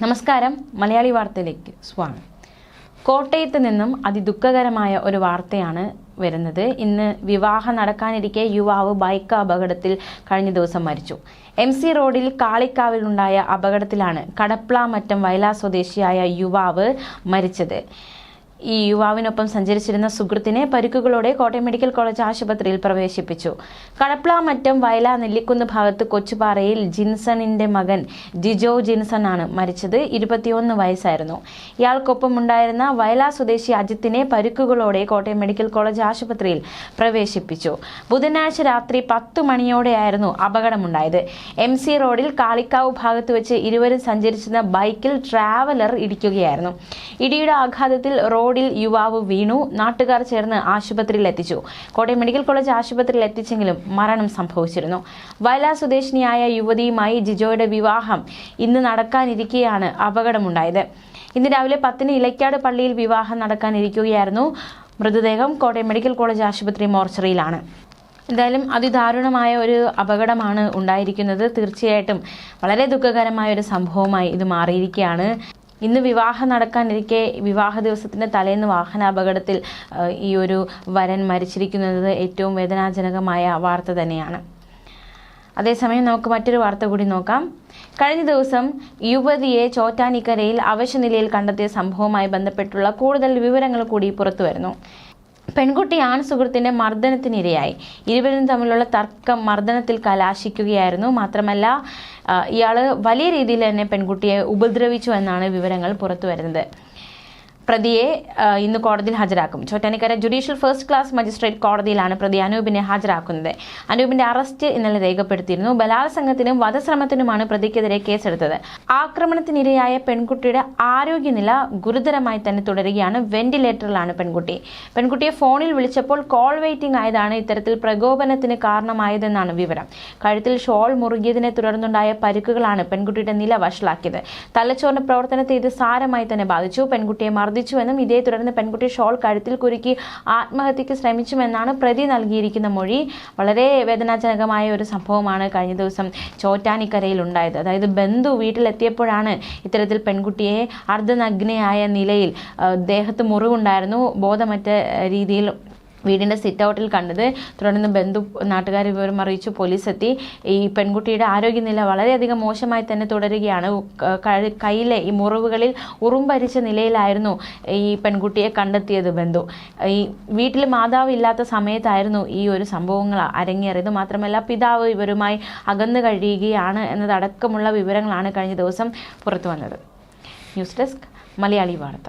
നമസ്കാരം, മലയാളി വാർത്തയിലേക്ക് സ്വാഗതം. കോട്ടയത്ത് നിന്നും അതിദുഃഖകരമായ ഒരു വാർത്തയാണ് വരുന്നത്. ഇന്ന് വിവാഹം നടക്കാനിരിക്കെ യുവാവ് ബൈക്ക് അപകടത്തിൽ കഴിഞ്ഞ ദിവസം മരിച്ചു. MC റോഡിൽ കാളിക്കാവിലുണ്ടായ അപകടത്തിലാണ് കടപ്ലാമറ്റം വയലാ സ്വദേശിയായ യുവാവ് മരിച്ചത്. ഈ യുവാവിനൊപ്പം സഞ്ചരിച്ചിരുന്ന സുഹൃത്തിനെ പരിക്കുകളോടെ കോട്ടയം മെഡിക്കൽ കോളേജ് ആശുപത്രിയിൽ പ്രവേശിപ്പിച്ചു. കടപ്ലാമറ്റം വയലാ നെല്ലിക്കുന്ന് ഭാഗത്ത് കൊച്ചുപാറയിൽ ജിൻസണിന്റെ മകൻ ജിജോ ജിൻസൺ ആണ് മരിച്ചത്. 21 വയസ്സായിരുന്നു. ഇയാൾക്കൊപ്പമുണ്ടായിരുന്ന വയലാ സ്വദേശി അജിത്തിനെ പരിക്കുകളോടെ കോട്ടയം മെഡിക്കൽ കോളേജ് ആശുപത്രിയിൽ പ്രവേശിപ്പിച്ചു. ബുധനാഴ്ച രാത്രി 10 മണിയോടെയായിരുന്നു അപകടമുണ്ടായത്. MC റോഡിൽ കാളിക്കാവ് ഭാഗത്ത് വെച്ച് ഇരുവരും സഞ്ചരിച്ചിരുന്ന ബൈക്കിൽ ട്രാവലർ ഇടിക്കുകയായിരുന്നു. ഇടിയുടെ ആഘാതത്തിൽ റോഡിൽ യുവാവ് വീണു. നാട്ടുകാർ ചേർന്ന് ആശുപത്രിയിൽ എത്തിച്ചു. കോട്ടയം മെഡിക്കൽ കോളേജ് ആശുപത്രിയിൽ എത്തിച്ചെങ്കിലും മരണം സംഭവിച്ചിരുന്നു. വയലാ സ്വദേശിനിയായ യുവതിയുമായി ജിജോയുടെ വിവാഹം ഇന്ന് നടക്കാനിരിക്കെയാണ് അപകടമുണ്ടായത്. ഇന്ന് രാവിലെ 10-ന് ഇലക്കാട് പള്ളിയിൽ വിവാഹം നടക്കാനിരിക്കുകയായിരുന്നു. മൃതദേഹം കോട്ടയം മെഡിക്കൽ കോളേജ് ആശുപത്രി മോർച്ചറിയിലാണ്. എന്തായാലും അതിദാരുണമായ ഒരു അപകടമാണ് ഉണ്ടായിരിക്കുന്നത്. തീർച്ചയായിട്ടും വളരെ ദുഃഖകരമായ ഒരു സംഭവമായി ഇത് മാറിയിരിക്കുകയാണ്. ഇന്ന് വിവാഹം നടക്കാനിരിക്കെ വിവാഹ ദിവസത്തിൻ്റെ തലേന്ന് വാഹനാപകടത്തിൽ ഈ ഒരു വരൻ മരിച്ചിരിക്കുന്നത് ഏറ്റവും വേദനാജനകമായ വാർത്ത തന്നെയാണ്. അതേസമയം നമുക്ക് മറ്റൊരു വാർത്ത കൂടി നോക്കാം. കഴിഞ്ഞ ദിവസം യുവതിയെ ചോറ്റാനിക്കരയിൽ അവശനിലയിൽ കണ്ടെത്തിയ സംഭവവുമായി ബന്ധപ്പെട്ടുള്ള കൂടുതൽ വിവരങ്ങൾ കൂടി പുറത്തു വരുന്നു. പെൺകുട്ടി സുഹൃത്തിന്റെ മർദ്ദനത്തിനിരയായി. ഇരുവരും തമ്മിലുള്ള തർക്കം മർദ്ദനത്തിൽ കലാശിക്കുകയായിരുന്നു. മാത്രമല്ല, ഇയാൾ വലിയ രീതിയിൽ തന്നെ പെൺകുട്ടിയെ ഉപദ്രവിച്ചു എന്നാണ് വിവരങ്ങൾ പുറത്തു വരുന്നത്. പ്രതിയെ ഇന്ന് കോടതിയിൽ ഹാജരാക്കും. Chottanikkara judicial first class magistrate കോടതിയിലാണ് പ്രതി അനൂപിനെ ഹാജരാക്കുന്നത്. അനൂപിന്റെ അറസ്റ്റ് ഇന്നലെ രേഖപ്പെടുത്തിയിരുന്നു. ബലാത്സംഗത്തിനും വധശ്രമത്തിനുമാണ് പ്രതിക്കെതിരെ കേസെടുത്തത്. ആക്രമണത്തിനിരയായ പെൺകുട്ടിയുടെ ആരോഗ്യനില ഗുരുതരമായി തന്നെ തുടരുകയാണ്. വെന്റിലേറ്ററിലാണ് പെൺകുട്ടി. പെൺകുട്ടിയെ ഫോണിൽ വിളിച്ചപ്പോൾ കോൾ വെയിറ്റിംഗ് ആയതാണ് ഇത്തരത്തിൽ പ്രകോപനത്തിന് കാരണമായതെന്നാണ് വിവരം. കഴുത്തിൽ ഷോൾ മുറുകിയതിനെ തുടർന്നുണ്ടായ പരിക്കുകളാണ് പെൺകുട്ടിയുടെ നില വഷളാക്കിയത്. തലച്ചോറിന്റെ പ്രവർത്തനത്തെ ഇത് സാരമായി തന്നെ ബാധിച്ചു. പെൺകുട്ടിയെ മർദ്ദിച്ചുവെന്നും ഇതേ തുടർന്ന് പെൺകുട്ടി ഷോൾ കഴുത്തിൽ കുരുക്കി ആത്മഹത്യക്ക് ശ്രമിച്ചുവെന്നാണ് പ്രതി നൽകിയിരിക്കുന്ന മൊഴി. വളരെ വേദനാജനകമായ ഒരു സംഭവമാണ് കഴിഞ്ഞ ദിവസം ചോറ്റാനിക്കരയിൽ ഉണ്ടായത്. അതായത് ബന്ധു വീട്ടിലെത്തിയപ്പോഴാണ് ഇത്തരത്തിൽ പെൺകുട്ടിയെ അർദ്ധനഗ്നയായ നിലയിൽ ദേഹത്ത് മുറിവുണ്ടായിരുന്നു, ബോധമറ്റ രീതിയിൽ വീടിൻ്റെ സിറ്റ് ഔട്ടിൽ കണ്ടത്. തുടർന്ന് ബന്ധു നാട്ടുകാർ വിവരം അറിയിച്ചു. പോലീസ് എത്തി. ഈ പെൺകുട്ടിയുടെ ആരോഗ്യനില വളരെയധികം മോശമായി തന്നെ തുടരുകയാണ്. കയ്യിലെ ഈ മുറിവുകളിൽ ഉറുമ്പരിച്ച നിലയിലായിരുന്നു ഈ പെൺകുട്ടിയെ കണ്ടെത്തിയത് ബന്ധു. ഈ വീട്ടിൽ മാതാവ് ഇല്ലാത്ത സമയത്തായിരുന്നു ഈ ഒരു സംഭവങ്ങൾ അരങ്ങേറിയത്. മാത്രമല്ല, പിതാവ് ഇവരുമായി അകന്നു കഴിയുകയാണ് എന്നതടക്കമുള്ള വിവരങ്ങളാണ് കഴിഞ്ഞ ദിവസം പുറത്തു വന്നത്. ന്യൂസ് ഡെസ്ക്, മലയാളി വാർത്ത.